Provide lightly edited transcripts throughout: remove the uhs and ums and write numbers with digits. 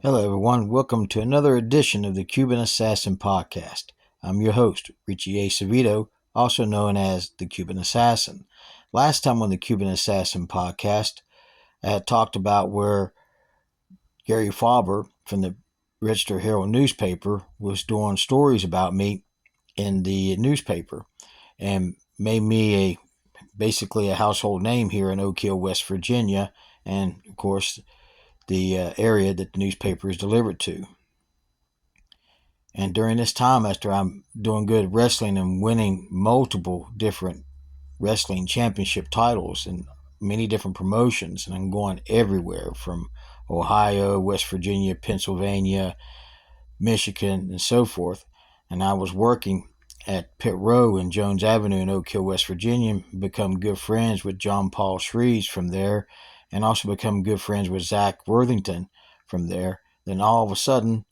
Hello, everyone. Welcome to another edition of the Cuban Assassin Podcast. I'm your host, Richie Acevedo, also known as the Cuban Assassin. Last time on the Cuban Assassin Podcast, I had talked about where Gary Faber from the Register Herald newspaper was doing stories about me in the newspaper and made me basically a household name here in Oak Hill, West Virginia, and of course the area that the newspaper is delivered to. And during this time, after I'm doing good wrestling and winning multiple different wrestling championship titles and many different promotions, and I'm going everywhere from Ohio, West Virginia, Pennsylvania, Michigan, and so forth. And I was working at Pit Row in Jones Avenue in Oak Hill, West Virginia, become good friends with John Paul Shreves from there, and also become good friends with Zach Worthington from there. Then all of a sudden,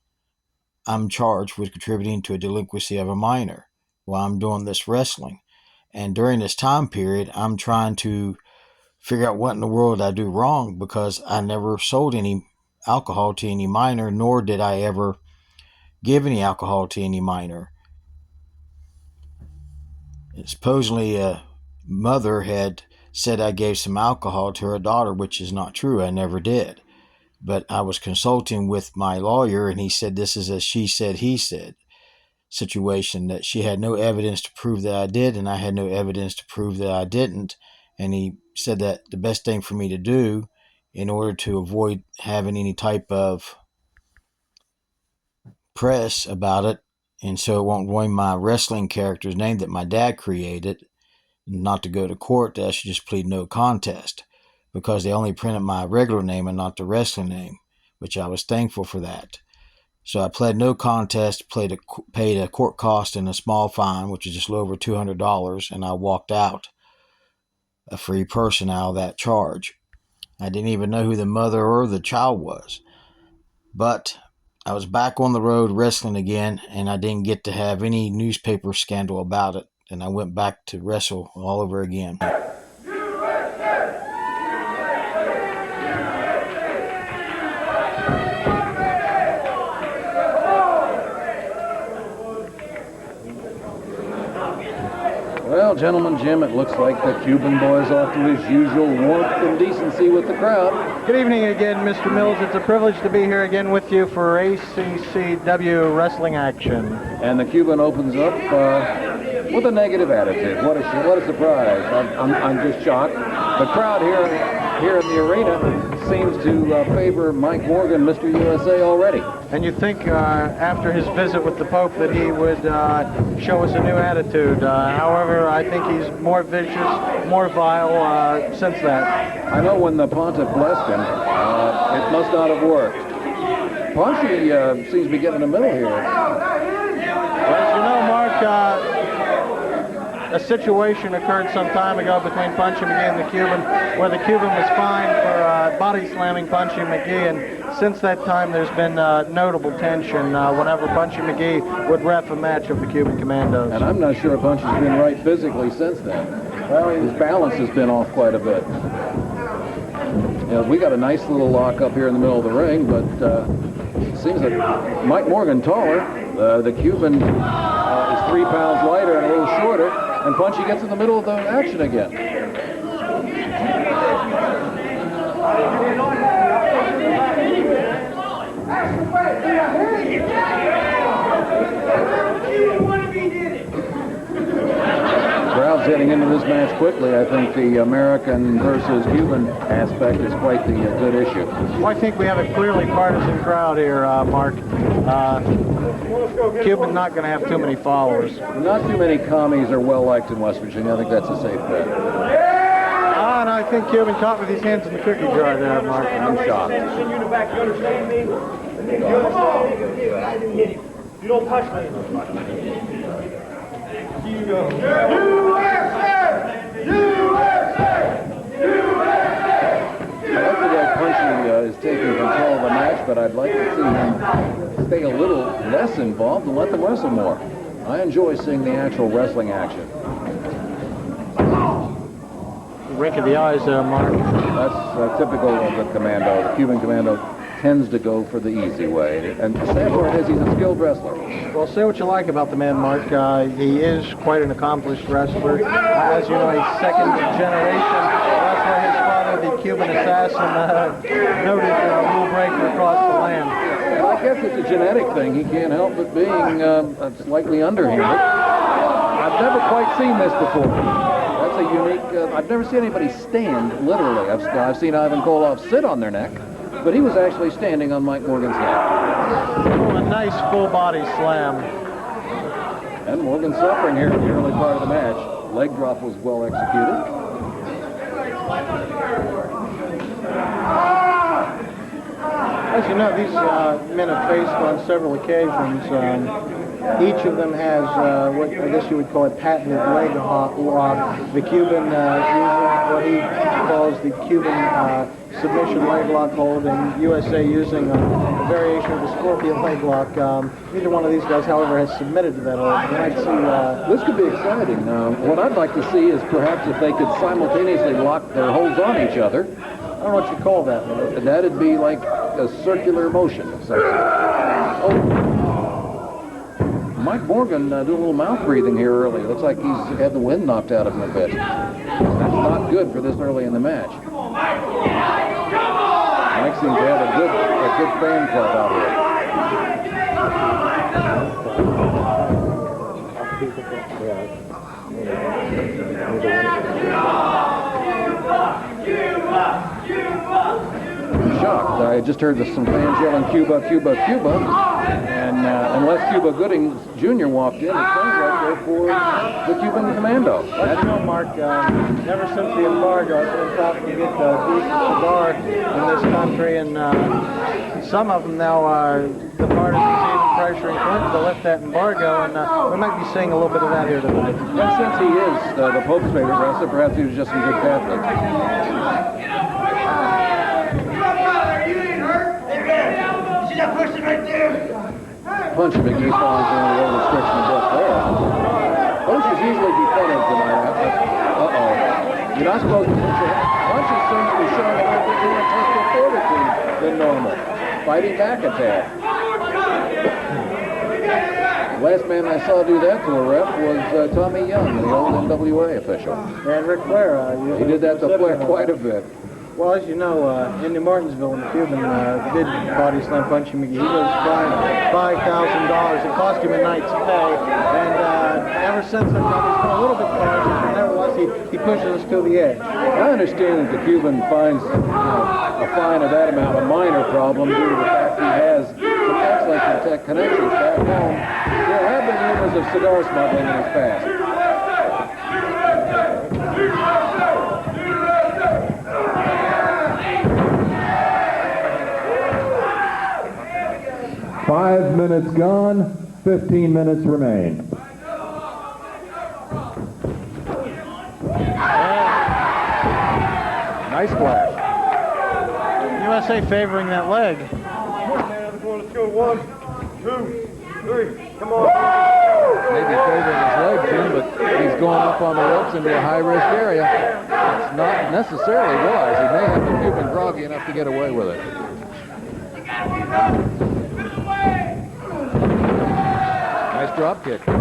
I'm charged with contributing to a delinquency of a minor while I'm doing this wrestling. And during this time period, I'm trying to figure out what in the world I do wrong, because I never sold any alcohol to any minor, nor did I ever give any alcohol to any minor. Supposedly a mother had said I gave some alcohol to her daughter, which is not true. I never did. But I was consulting with my lawyer, and he said this is a she said, he said situation, that she had no evidence to prove that I did, and I had no evidence to prove that I didn't. And he said that the best thing for me to do in order to avoid having any type of press about it, and so it won't ruin my wrestling character's name that my dad created, not to go to court, that I should just plead no contest, because they only printed my regular name and not the wrestling name, which I was thankful for that. So I pled no contest, paid a court cost and a small fine, which is just a little over $200, and I walked out a free person out of that charge. I didn't even know who the mother or the child was. But I was back on the road wrestling again, and I didn't get to have any newspaper scandal about it, and I went back to wrestle all over again. Well, gentlemen, Jim, it looks like the Cuban boy's off to his usual warmth and decency with the crowd. Good evening again, Mr. Mills. It's a privilege to be here again with you for ACCW Wrestling Action. And the Cuban opens up with a negative attitude. What a surprise. I'm just shocked. The crowd here in the arena seems to favor Mike Morgan, Mr. USA, already. And you'd think after his visit with the Pope that he would show us a new attitude. However, I think he's more vicious, more vile since that. I know when the Pontiff blessed him, it must not have worked. Punchy seems to be getting in the middle here. Well, as you know, Mark, a situation occurred some time ago between Punchy McGee and the Cuban, where the Cuban was fined for body slamming Punchy McGee, and since that time there's been notable tension whenever Punchy McGee would ref a match of the Cuban Commandos. And I'm not sure Punchy's been right physically since then. Well, his balance has been off quite a bit. We got a nice little lock up here in the middle of the ring, but it seems that Mike Morgan taller. The Cuban is 3 pounds lighter and a little shorter, and Punchy gets in the middle of the action again. Crowd's getting into this match quickly. I think the American versus Cuban aspect is quite the good issue. Well, I think we have a clearly partisan crowd here, Mark. Cuban's not going to have too many followers. Not too many commies are well liked in West Virginia. I think that's a safe bet. And I think Cuban caught with his hands in the cookie jar there, Mark. I'm shocked. You don't touch me. You go. I like the way Punchy is taking control of the match, but I'd like to see him stay a little less involved and let them wrestle more. I enjoy seeing the actual wrestling action. Wink of the eyes there, Mark. That's typical of the Commando. The Cuban Commando tends to go for the easy way. And the sad part is he's a skilled wrestler. Well, say what you like about the man, Mark. He is quite an accomplished wrestler. As you know, a second generation wrestler. His father, the Cuban assassin, noted rule breaker across the land. And I guess it's a genetic thing. He can't help but being slightly underhanded. I've never quite seen this before. That's a unique. I've never seen anybody stand literally. I've seen Ivan Koloff sit on their neck, but he was actually standing on Mike Morgan's neck. Oh, a nice full body slam. And Morgan suffering here in the early part of the match. Leg drop was well executed. As you know, these men have faced on several occasions. Each of them has what I guess you would call a patented leg lock. The Cuban using what he calls the Cuban submission leg lock hold, and USA using a variation of the scorpion leg lock. Neither one of these guys, however, has submitted to that hold. You might see. This could be exciting. What I'd like to see is perhaps if they could simultaneously lock their holds on each other. I don't know what you call that. And that'd be like a circular motion. Oh. Mike Morgan doing a little mouth breathing here early. Looks like he's had the wind knocked out of him a bit. That's not good for this early in the match. Mike seems to have a good fan club out here. Shocked. I just heard some fans yelling Cuba, Cuba, Cuba. And unless Cuba Gooding Jr. walked in, it sounds like they're for the Cuban Commando. As you know, Mark, ever since the embargo, I've been trying to get a decent cigar in this country, and some of them now the partisans even pressuring Clinton to lift that embargo, and we might be seeing a little bit of that here tonight. And since he is the Pope's favorite wrestler, perhaps he was just some good Catholic. Punch McGee falling down the old restriction book there. Punch is usually defended tonight. Uh-oh. You're not supposed to punch your head. Punch seems to be showing a little bit more intestinal fortitude than normal. Fighting back a tad. The last man I saw do that to a ref was Tommy Young, the old NWA official. And Ric Flair. He did that to Flair quite a bit. Well, as you know, in New Martinsville, the Cuban did body slam Punchy McGee. He was fined $5,000. It cost him a night's pay. And ever since then, he's been a little bit cautious, but nevertheless, he pushes us to the edge. I understand that the Cuban finds a fine of that amount a minor problem due to the fact he has some excellent connections back home. There have been rumors of cigar smuggling in his past. 5 minutes gone, 15 minutes remain. Nice flash. USA favoring that leg. Let's go. 1, 2, 3. Come on. Maybe favoring his leg, Jim, but he's going up on the ropes into a high-risk area. It's not necessarily wise. He may have the Cuban groggy enough to get away with it. Nice drop kick. Going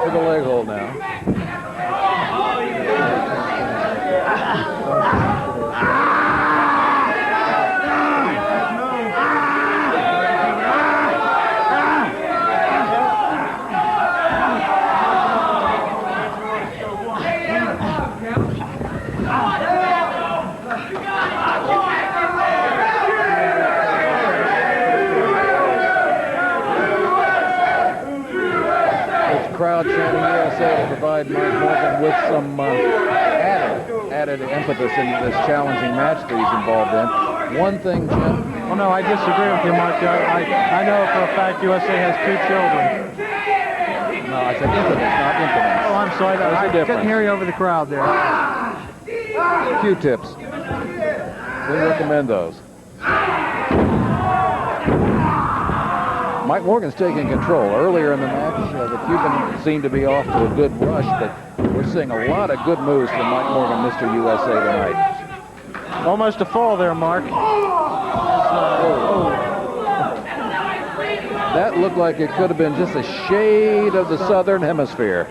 for the leg hold now. Crowd chanting USA to provide Mike Morgan with some added impetus in this challenging match that he's involved in. One thing, Jim. Well, no, I disagree with you, Mark. I know for a fact USA has 2 children. No, I said impetus, not impotence. Oh, I'm sorry. There's a I difference. couldn't hear you over the crowd there. Q-tips. We recommend those. Mike Morgan's taking control. Earlier in the match, the Cuban seemed to be off to a good rush, but we're seeing a lot of good moves from Mike Morgan, Mr. USA, tonight. Almost a fall there, Mark. That looked like it could have been just a shade of the southern hemisphere.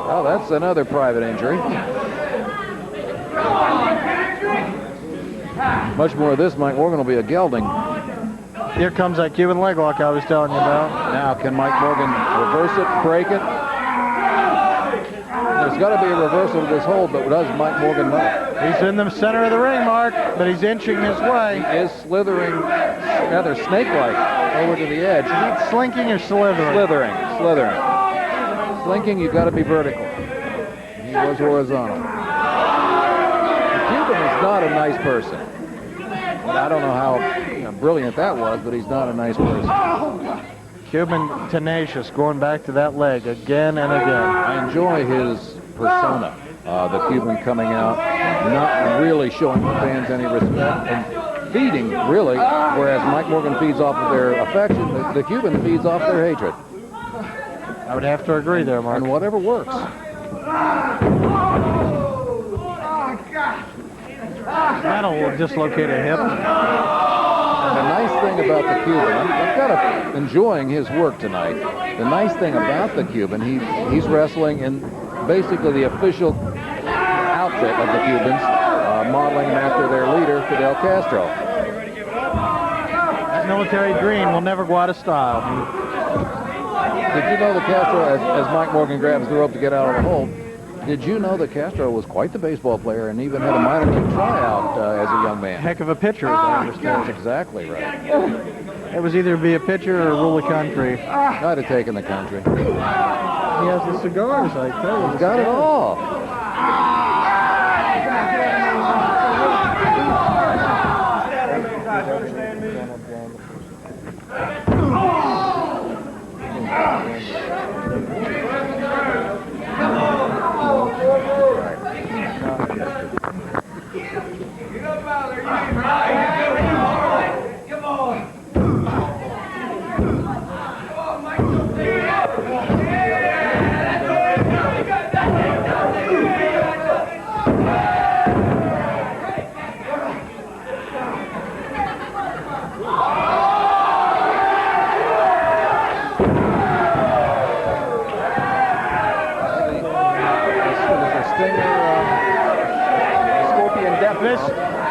Oh, that's another private injury. Much more of this, Mike Morgan will be a gelding. Here comes that Cuban leg lock I was telling you about. Now, can Mike Morgan reverse it, break it? There's got to be a reversal of this hold, but does Mike Morgan know? He's in the center of the ring, Mark, but he's inching his way. He is slithering, rather snake-like, over to the edge. He's slinking or slithering? Slithering. Slinking, you've got to be vertical. He was horizontal. The Cuban is not a nice person. And I don't know how brilliant that was, but he's not a nice person. Cuban tenacious, going back to that leg again and again. I enjoy his persona. The Cuban coming out, not really showing the fans any respect, and feeding, really, whereas Mike Morgan feeds off of their affection, the Cuban feeds off their hatred. I would have to agree there, Mark. And whatever works. That'll dislocate a hip. The nice thing about the Cuban, I'm kind of enjoying his work tonight. The nice thing about the Cuban, he's wrestling in basically the official outfit of the Cubans, modeling him after their leader, Fidel Castro. That military green will never go out of style. Did you know that Castro, as Mike Morgan grabs the rope to get out of the hold, did you know that Castro was quite the baseball player and even had a minor league tryout as a young man? Heck of a pitcher, as I understand. That's exactly right. It was either be a pitcher or rule the country. I'd have taken the country. He has the cigars, I tell you. He's got it all.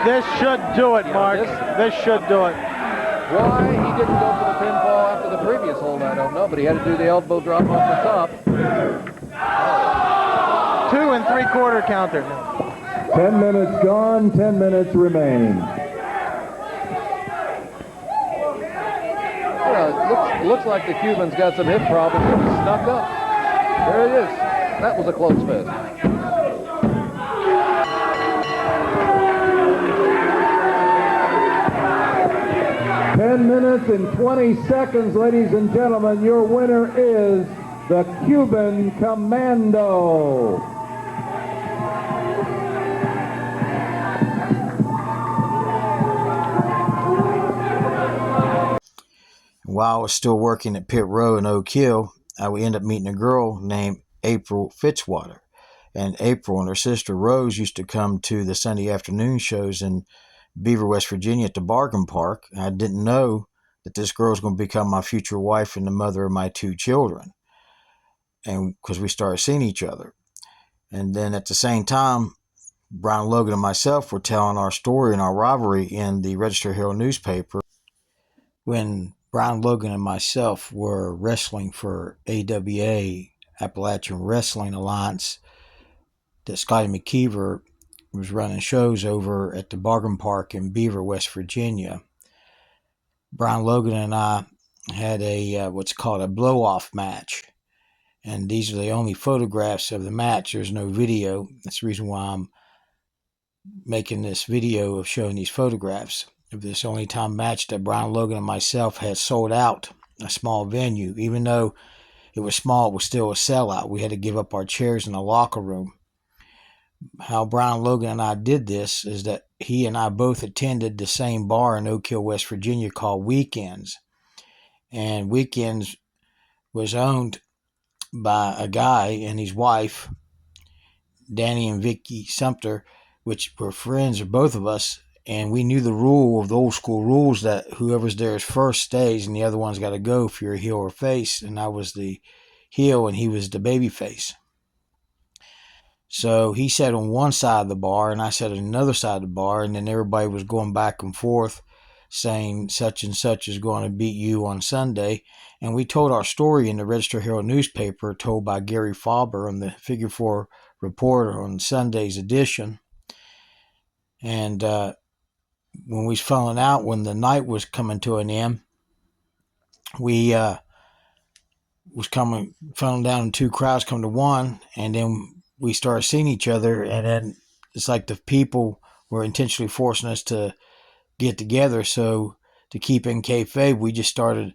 This should do it, Mark. This should do it. Why he didn't go for the pinfall after the previous hold, I don't know, but he had to do the elbow drop off the top. 2 3/4 counter. 10 minutes gone, 10 minutes remaining. Yeah, looks like the Cuban's got some hip problems and he snuck up. There it is. That was a close fist. 10 minutes and 20 seconds, ladies and gentlemen. Your winner is the Cuban Commando. While I was still working at Pit Row in Oak Hill, I would end up meeting a girl named April Fitzwater. And April and her sister Rose used to come to the Sunday afternoon shows in Beaver, West Virginia at the Bargain Park. I didn't know that this girl was going to become my future wife and the mother of my 2 children. And because we started seeing each other. And then at the same time, Brian Logan and myself were telling our story and our rivalry in the Register Herald newspaper when Brian Logan and myself were wrestling for AWA, Appalachian Wrestling Alliance, that Scotty McKeever was running shows over at the Bargain Park in Beaver, West Virginia. Brian Logan and I had a what's called a blow-off match. And these are the only photographs of the match. There's no video. That's the reason why I'm making this video of showing these photographs of this only time match that Brian Logan and myself had sold out a small venue. Even though it was small, it was still a sellout. We had to give up our chairs in the locker room. How Brian Logan and I did this is that he and I both attended the same bar in Oak Hill, West Virginia called Weekends. And Weekends was owned by a guy and his wife Danny and Vicky Sumter, which were friends of both of us, and we knew the rule of the old school rules that whoever's there is first stays and the other one's got to go if you're a heel or face, and I was the heel and he was the baby face. So he sat on one side of the bar and I sat on another side of the bar, and then everybody was going back and forth saying such and such is going to beat you on Sunday. And we told our story in the Register Herald newspaper, told by Gary Faber on the Figure 4 Reporter on Sunday's edition. And when we was falling out, when the night was coming to an end, we was falling down in two crowds come to one, and then we started seeing each other, and then it's like the people were intentionally forcing us to get together. So to keep in kayfabe, we just started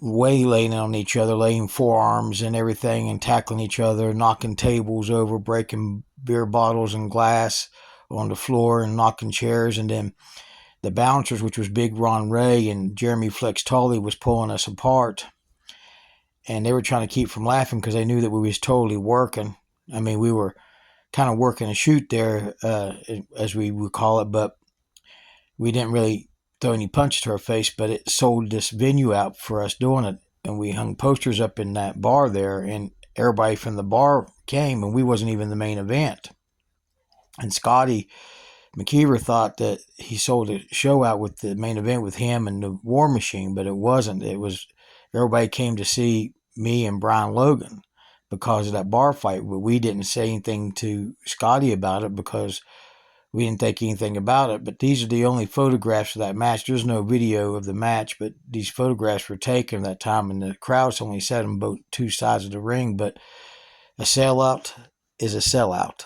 waylaying on each other, laying forearms and everything, and tackling each other, knocking tables over, breaking beer bottles and glass on the floor, and knocking chairs. And then the bouncers, which was Big Ron Ray and Jeremy Flex Tully, was pulling us apart, and they were trying to keep from laughing because they knew that we was totally working. I mean, we were kind of working a shoot there, as we would call it, but we didn't really throw any punches to our face, but it sold this venue out for us doing it. And we hung posters up in that bar there, and everybody from the bar came, and we wasn't even the main event. And Scotty McKeever thought that he sold a show out with the main event with him and the War Machine, but it wasn't. It was, everybody came to see me and Brian Logan because of that bar fight, but we didn't say anything to Scotty about it because we didn't think anything about it. But these are the only photographs of that match. There's no video of the match, but these photographs were taken that time, and the crowds only sat on both two sides of the ring. But a sellout is a sellout.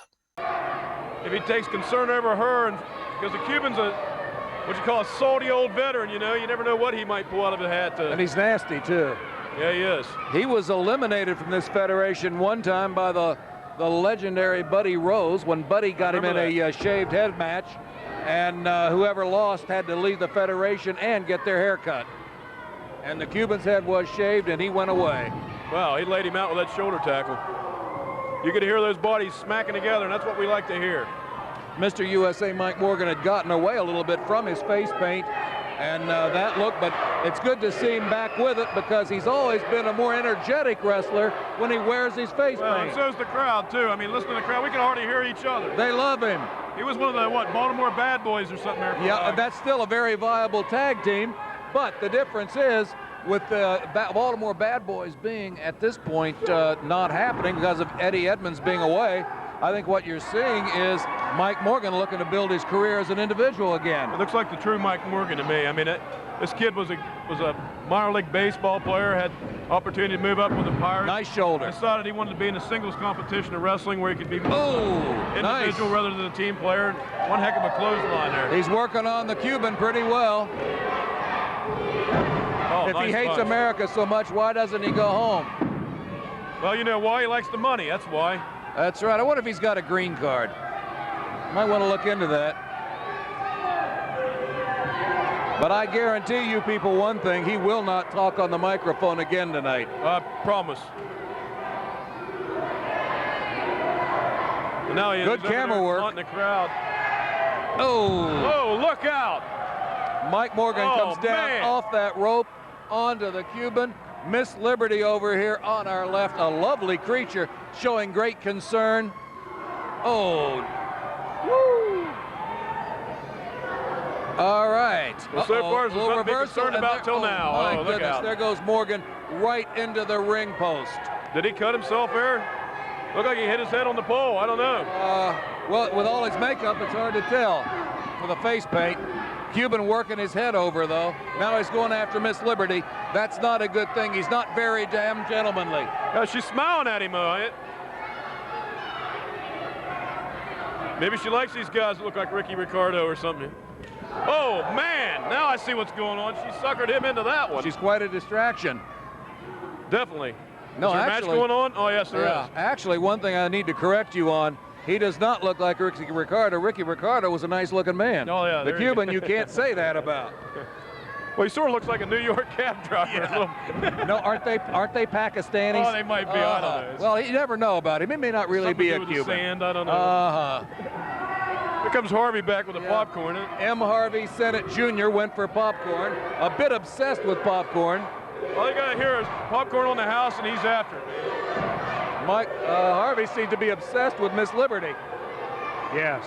If he takes concern over her, and because the Cuban's what you call a salty old veteran, you know, you never know what he might pull out of the hat. And he's nasty, too. Yeah, he is. He was eliminated from this federation one time by the legendary Buddy Rose when Buddy got him in a shaved head match, and whoever lost had to leave the federation and get their hair cut. And the Cuban's head was shaved, and he went away. Wow, he laid him out with that shoulder tackle. You could hear those bodies smacking together, and that's what we like to hear. Mr. USA Mike Morgan had gotten away a little bit from his face paint and that look, but it's good to see him back with it because he's always been a more energetic wrestler when he wears his face paint. And so's the crowd, too. I mean, listen to the crowd. We can hardly hear each other. They love him. He was one of the, Baltimore Bad Boys or something there. Yeah, that's still a very viable tag team, but the difference is with the Baltimore Bad Boys being, at this point, not happening because of Eddie Edmonds being away, I think what you're seeing is Mike Morgan looking to build his career as an individual again. It looks like the true Mike Morgan to me. I mean, this kid was a minor league baseball player, had opportunity to move up with the Pirates. Nice shoulder. Decided he wanted to be in a singles competition of wrestling where he could be individual nice. Rather than a team player. One heck of a clothesline there. He's working on the Cuban pretty well. If nice he hates punch. America so much, why doesn't he go home? Well, you know why? He likes the money. That's why. That's right. I wonder if he's got a green card. Might want to look into that. But I guarantee you people one thing, he will not talk on the microphone again tonight. I promise. And now he Good camera work. Taunting the crowd. Oh, look out. Mike Morgan comes down man. off that rope onto the Cuban. Miss Liberty over here on our left, a lovely creature showing great concern. Oh, woo. All right. Well, so far, there's nothing to be concerned about till now. My look goodness, out. there goes Morgan right into the ring post. Did he cut himself there? Looked like he hit his head on the pole. I don't know. Well, with all his makeup, it's hard to tell with the face paint. Cuban working his head over, though. Now he's going after Miss Liberty. That's not a good thing. He's not very damn gentlemanly. She's smiling at him, though. Maybe she likes these guys that look like Ricky Ricardo or something. Oh, man. Now I see what's going on. She suckered him into that one. She's quite a distraction. Definitely. No, is there actually, a match going on? Oh, yes, there is. Actually, one thing I need to correct you on, he does not look like Ricky Ricardo. Ricky Ricardo was a nice-looking man. Oh, yeah. The Cuban, you can't say that about. Well, he sort of looks like a New York cab driver. Yeah. No, aren't they Pakistanis? Oh, they might be. I don't know. Well, you never know about him. He may not really be a Cuban. Cuban. Sand, I don't know. Here comes Harvey back with the popcorn. M. Harvey Senate Jr. went for popcorn. A bit obsessed with popcorn. All you got to hear is popcorn on the house, and he's after it. Mike Harvey seemed to be obsessed with Miss Liberty. Yes.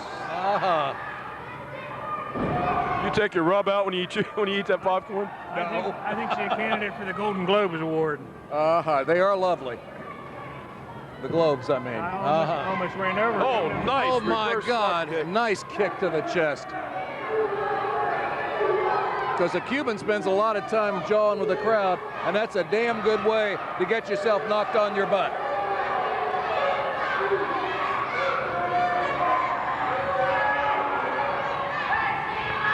You take your rub out when you eat that popcorn? I think she's a candidate for the Golden Globes Award. They are lovely. The Globes, I mean. I almost ran over. Oh, nice. Oh, my reverse God. kick. Nice kick to the chest. Because the Cuban spends a lot of time jawing with the crowd, and that's a damn good way to get yourself knocked on your butt.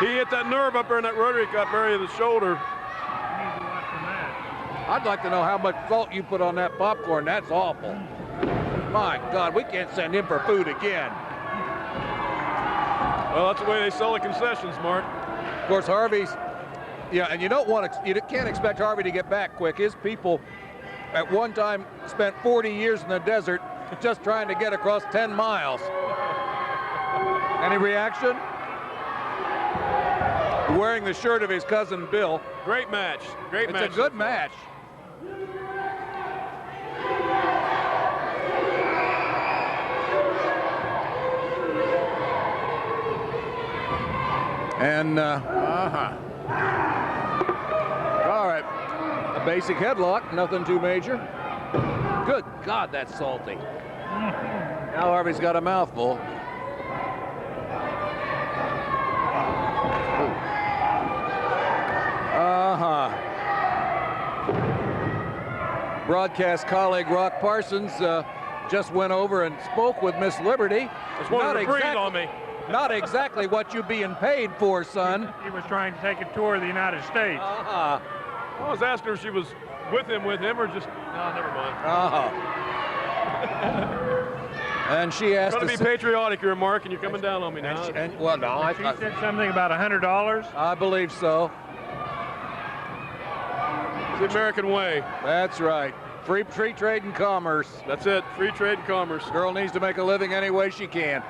He hit that nerve up there in that rotary cup area of the shoulder. I'd like to know how much salt you put on that popcorn. That's awful. My God, we can't send him for food again. Well, that's the way they sell the concessions, Mark. Of course, Harvey's, and you can't expect Harvey to get back quick. His people at one time spent 40 years in the desert just trying to get across 10 miles. Any reaction? Wearing the shirt of his cousin Bill. Great match. Great match. It's a good match. And, all right. A basic headlock, nothing too major. Good God, that's salty. Now Harvey's got a mouthful. Broadcast colleague Rock Parsons just went over and spoke with Miss Liberty. Just wanted to breathe on me. Not exactly what you being paid for, son. He was trying to take a tour of the United States. I was asking her if she was with him, or just, no, never mind. And she asked Trying to be patriotic here, Mark, and you're coming down on me now. She said something about $100. I believe so. It's the American way. That's right. Free trade and commerce. That's it. Free trade and commerce. Girl needs to make a living any way she can.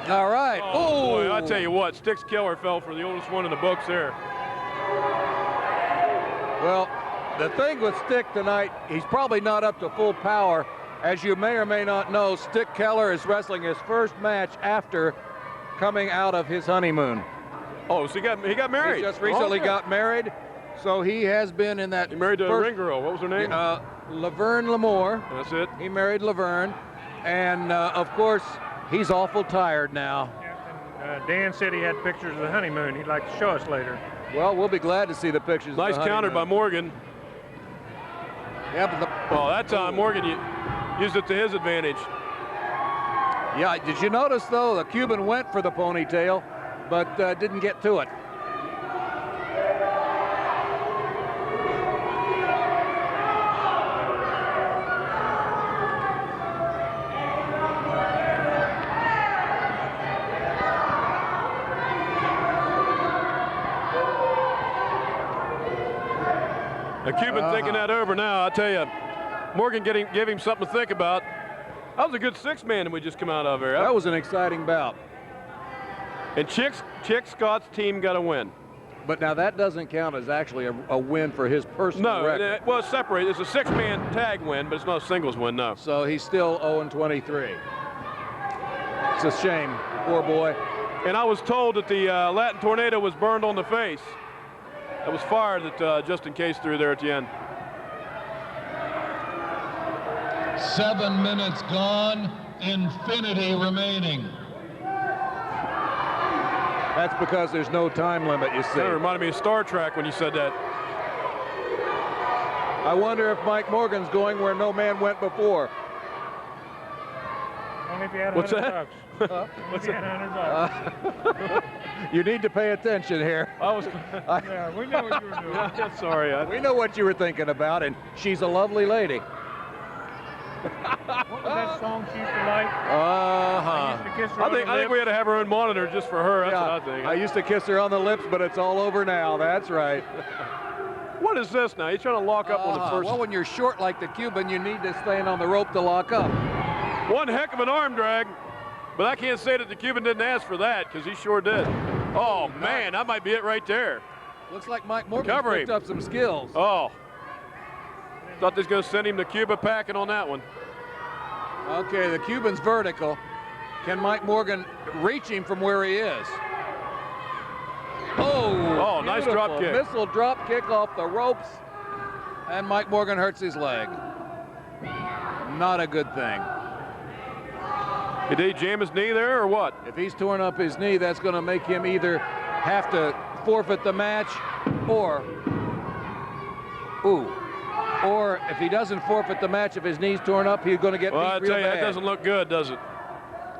All right. Oh, boy, I tell you what, Styx Keller fell for the oldest one in the books there. Well, the thing with Stick tonight, he's probably not up to full power. As you may or may not know, Stick Keller is wrestling his first match after coming out of his honeymoon. Oh, so he got married. He just recently got married, so he has been in that. He married a ring girl. What was her name? Laverne Lamore. That's it. He married Laverne, and of course, he's awful tired now. Dan said he had pictures of the honeymoon. He'd like to show us later. Well, we'll be glad to see the pictures. Nice of the counter by Morgan. Yeah, but well, that time Morgan used it to his advantage. Yeah, did you notice though the Cuban went for the ponytail, but didn't get to it. The Cuban thinking that over now. I tell you, Morgan gave him something to think about. That was a good six-man that we just come out of here. That was an exciting bout. And Chick Scott's team got a win. But now that doesn't count as actually a win for his personal record. Well, it's separated. It's a six-man tag win, but it's not a singles win, no. So he's still 0-23. It's a shame, poor boy. And I was told that the Latin Tornado was burned on the face. That was fire that Justin Case threw there at the end. 7 minutes gone, infinity remaining. That's because there's no time limit, you see. That reminded me of Star Trek when you said that. I wonder if Mike Morgan's going where no man went before. Only if you had What's $100. that? What's that? $100. You need to pay attention here. Yeah, we know what you were doing. Sorry. We know what you were thinking about, and she's a lovely lady. What was that song she used to like? Uh-huh. Used to kiss her on the I think we had to have our own monitor just for her. That's what I think. I used to kiss her on the lips, but it's all over now. That's right. What is this now? He's trying to lock up on the first. Well, when you're short like the Cuban, you need to stand on the rope to lock up. One heck of an arm drag, but I can't say that the Cuban didn't ask for that because he sure did. Oh, man, that might be it right there. Looks like Mike Morgan picked up some skills. Oh. Thought they was going to send him to Cuba packing on that one. Okay, the Cuban's vertical. Can Mike Morgan reach him from where he is? Oh, nice drop kick. Missile drop kick off the ropes, and Mike Morgan hurts his leg. Not a good thing. Did he jam his knee there or what? If he's torn up his knee, that's going to make him either have to forfeit the match or if he doesn't forfeit the match, if his knee's torn up, he's going to get beat I real tell you, bad. that doesn't look good, does it?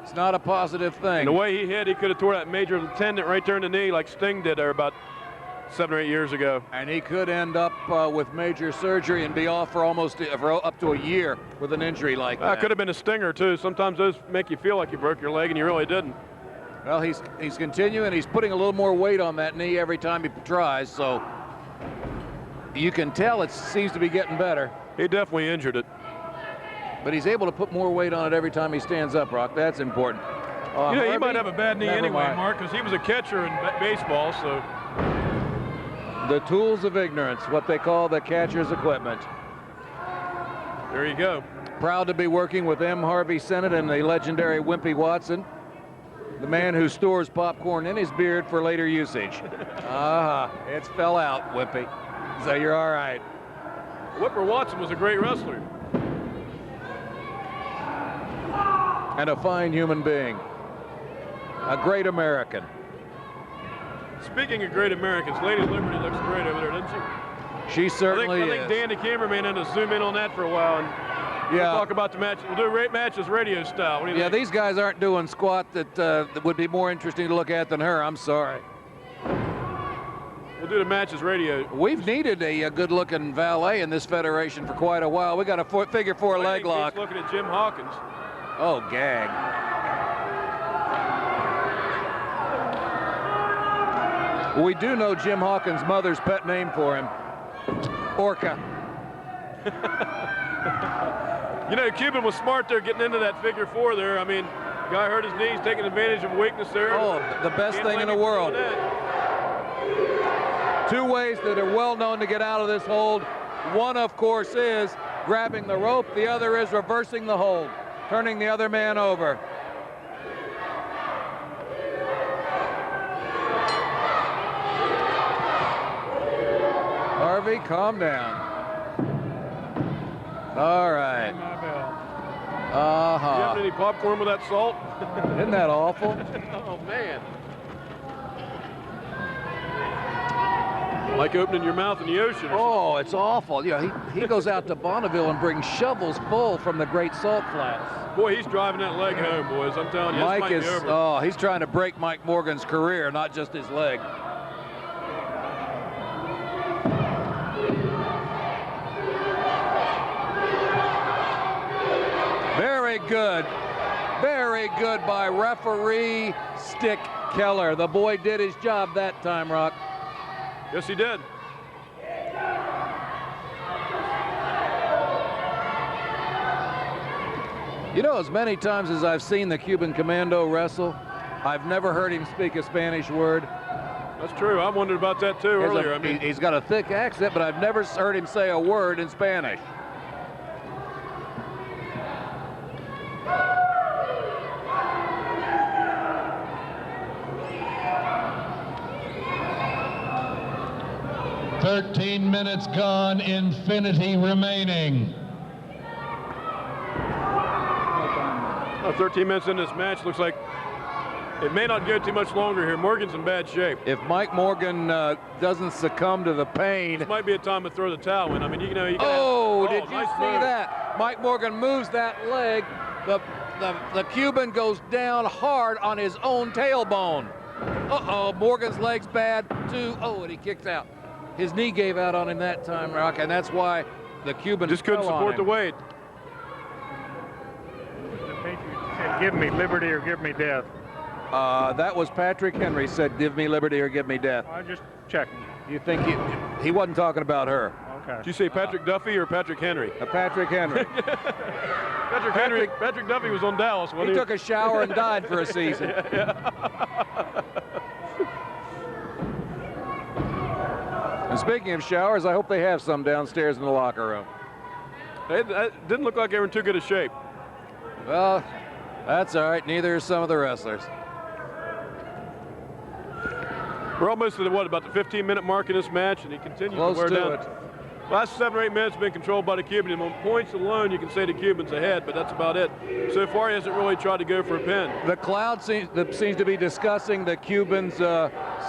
It's not a positive thing. And the way he hit, he could have tore that major tendon right there in the knee like Sting did there about 7 or 8 years ago. And he could end up with major surgery and be off for up to a year with an injury like that. Could have been a stinger too. Sometimes those make you feel like you broke your leg and you really didn't. Well, he's continuing. He's putting a little more weight on that knee every time he tries, so you can tell it seems to be getting better. He definitely injured it. But he's able to put more weight on it every time he stands up, Rock. That's important. He might have a bad knee anyway, mind. Mark, because he was a catcher in baseball, so. The tools of ignorance, what they call the catcher's equipment. There you go. Proud to be working with M. Harvey Sennett and the legendary Wimpy Watson, the man who stores popcorn in his beard for later usage. It's fell out, Wimpy. So you're all right. Whipper Watson was a great wrestler. And a fine human being. A great American. Speaking of great Americans, Lady Liberty looks great over there, doesn't she? She certainly I think Dan, the cameraman, had to zoom in on that for a while. And we'll talk about the match. We'll do matches radio style. What do you think? These guys aren't doing squat that would be more interesting to look at than her. I'm sorry. We'll do the matches radio. We've needed a good-looking valet in this federation for quite a while. We got a figure four leg lock. Looking at Jim Hawkins. Oh, gag. We do know Jim Hawkins' mother's pet name for him, Orca. Cuban was smart there getting into that figure four there. I mean, guy hurt his knees, taking advantage of weakness there. Oh, the best thing in the world. Two ways that are well known to get out of this hold. One, of course, is grabbing the rope. The other is reversing the hold, turning the other man over. Harvey, calm down. All right. You having any popcorn with that salt? Isn't that awful? Oh, man. Like opening your mouth in the ocean. Oh, it's awful. He goes out to Bonneville and brings shovels full from the Great Salt Flats. Boy, he's driving that leg home, boys. I'm telling you, Mike this might be over. he's trying to break Mike Morgan's career, not just his leg. Very good. Very good by referee Stick Keller. The boy did his job that time, Rock. Yes, he did. As many times as I've seen the Cuban Commando wrestle, I've never heard him speak a Spanish word. That's true. I wondered about that too earlier. He's got a thick accent, but I've never heard him say a word in Spanish. "13 minutes gone, infinity remaining." 13 minutes in this match, looks like it may not go too much longer here. Morgan's in bad shape. If Mike Morgan doesn't succumb to the pain. This might be a time to throw the towel in. I mean, you can did you nice see move. that? Mike Morgan moves that leg. The Cuban goes down hard on his own tailbone. Morgan's leg's bad too. And he kicked out. His knee gave out on him that time, Rock, and that's why the Cuban just couldn't support the weight. give me liberty or give me death? That was Patrick Henry said, give me liberty or give me death. I just checking. You think he wasn't talking about her? Okay. Did you say Patrick Duffy or Patrick Henry? Patrick Henry. Patrick Duffy was on Dallas. He took a shower and died for a season. And speaking of showers, I hope they have some downstairs in the locker room. It didn't look like they were in too good a shape. Well, that's all right. Neither are some of the wrestlers. We're almost at about the 15-minute mark in this match, and he continues Close to wear to down. it. Last 7 or 8 minutes have been controlled by the Cuban, and on points alone, you can say the Cuban's ahead, but that's about it. So far, he hasn't really tried to go for a pin. The crowd seems to be discussing the Cubans'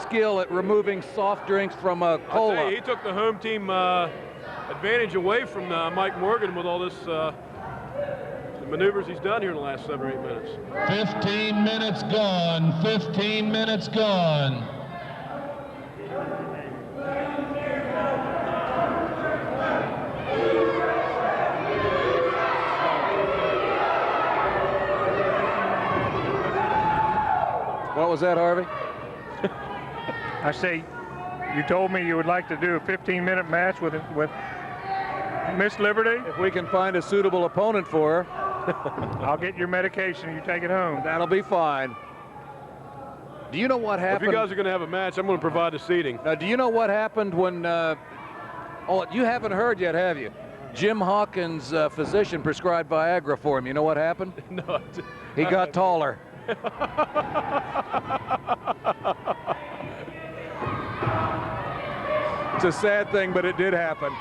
skill at removing soft drinks from a cola. I'll tell you, he took the home team advantage away from Mike Morgan with all this the maneuvers he's done here in the last 7 or 8 minutes. 15 minutes gone. 15 minutes gone. What was that, Harvey? I say, you told me you would like to do a 15-minute match with Miss Liberty. If we can find a suitable opponent for her, I'll get your medication. You take it home. that'll be fine. Do you know what If happened? you guys are going to have a match, I'm going to provide the seating. Now, do you know what happened when? Oh, you haven't heard yet, have you? Jim Hawkins' physician prescribed Viagra for him. You know what happened? No, He got taller. It's a sad thing, but it did happen.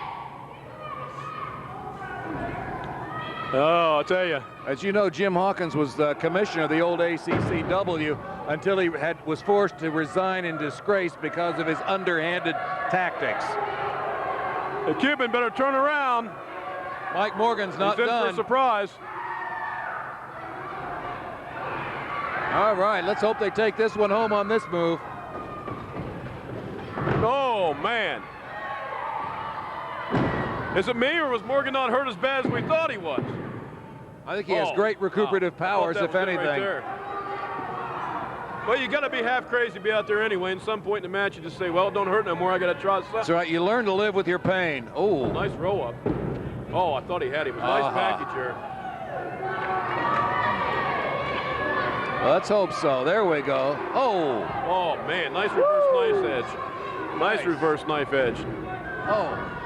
Oh, I'll tell you. As you know, Jim Hawkins was the commissioner of the old ACCW until he was forced to resign in disgrace because of his underhanded tactics. The Cuban better turn around. Mike Morgan's not He's in for a done. surprise. All right, let's hope they take this one home on this move. Oh, man. Is it me, or was Morgan not hurt as bad as we thought he was? I think he has great recuperative powers, if anything. Well, you got to be half crazy to be out there anyway. And some point in the match, you just say, well, it don't hurt no more. I got to try something. That's right. You learn to live with your pain. Oh, Nice roll up. Oh, I thought he had him. Nice package here. let's hope so. There we go. Oh. Oh, man. Nice reverse knife edge. Nice reverse knife edge. Oh.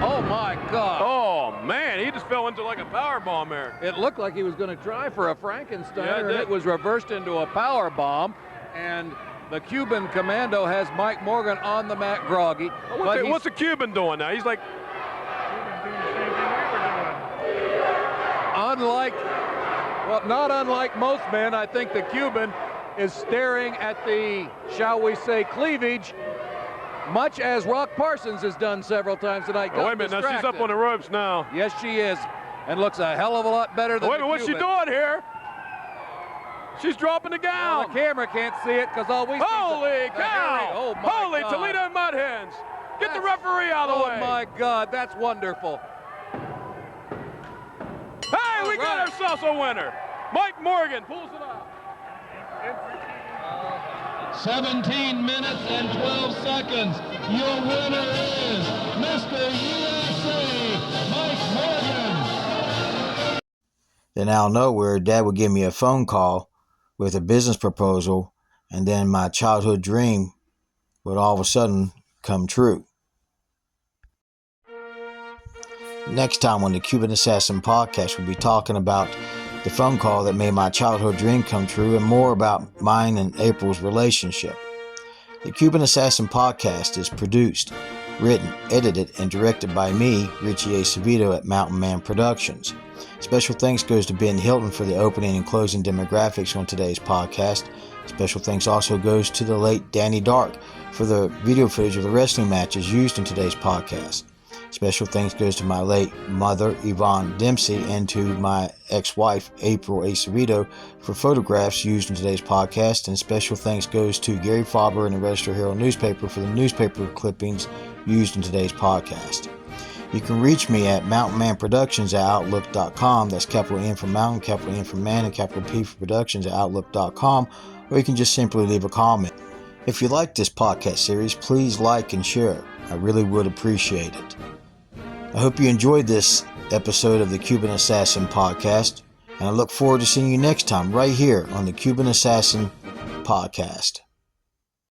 Oh, my God. Oh, man. He just fell into like a power bomb there. It looked like he was going to try for a Frankensteiner, Yeah, it and did. it was reversed into a power bomb. And the Cuban commando has Mike Morgan on the mat groggy. What's the Cuban doing now? He's like, not unlike most men, I think the Cuban is staring at the, shall we say, cleavage, much as Rock Parsons has done several times tonight. oh, wait a minute. Now she's up on the ropes now. Yes, she is, and looks a hell of a lot better than Wait a the minute. What's she Cuban. doing here? She's dropping the Well, gown. the camera can't see it because all we see Holy is the hairy- cow! Oh, my Holy God. Toledo Mud Hens! Get the That's- referee out of the way. Oh, my God, that's wonderful. Hey, we All got right. ourselves a winner. Mike Morgan pulls it out. 17 minutes and 12 seconds. Your winner is Mr. USA, Mike Morgan. Then out of nowhere, Dad would give me a phone call with a business proposal, and then my childhood dream would all of a sudden come true. Next time on the Cuban Assassin podcast, we'll be talking about the phone call that made my childhood dream come true and more about mine and April's relationship. The Cuban Assassin podcast is produced, written, edited, and directed by me, Richie Acevedo at Mountain Man Productions. Special thanks goes to Ben Hilton for the opening and closing demographics on today's podcast. Special thanks also goes to the late Danny Dark for the video footage of the wrestling matches used in today's podcast. Special thanks goes to my late mother, Yvonne Dempsey, and to my ex-wife, April Acevedo, for photographs used in today's podcast. And special thanks goes to Gary Faber and the Register Herald newspaper for the newspaper clippings used in today's podcast. You can reach me at mountainmanproductions@outlook.com. That's capital N for Mountain, capital N for Man, and capital P for Productions at outlook.com. Or you can just simply leave a comment. If you like this podcast series, please like and share. I really would appreciate it. I hope you enjoyed this episode of the Cuban Assassin Podcast, and I look forward to seeing you next time right here on the Cuban Assassin Podcast.